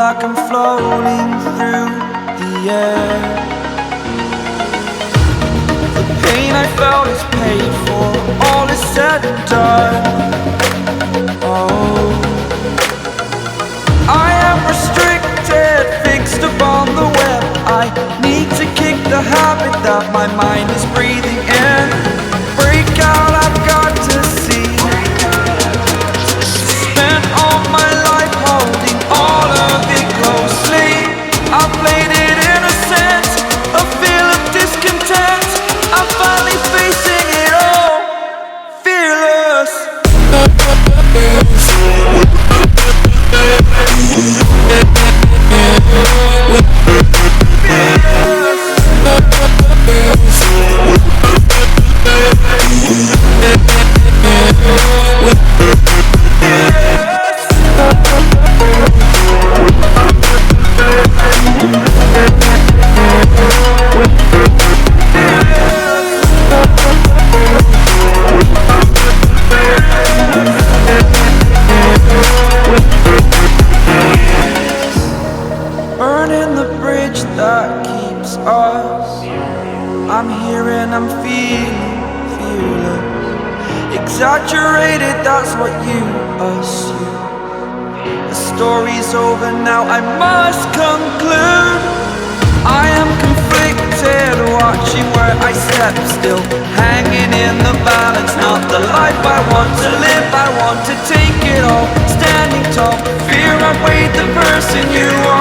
like I'm floating through the air. The pain I felt is paid for, all is said and done. Oh, I am restricted, fixed upon the web. I need to kick the habit that my mind is breathing in. Break out, I've got to see. Spent all my life holding all of it closely. I played it innocent, a feel of discontent. I'm finally facing it all, fearless. Burning the bridge that keeps us. I'm here and I'm feeling fearless. Exaggerated, that's what you assume. The story's over now, I must conclude. I am conflicted, watching where I step still, hanging in the balance. Not the life I want to live, I want to take it all. Standing tall, fear I weighed the person you are.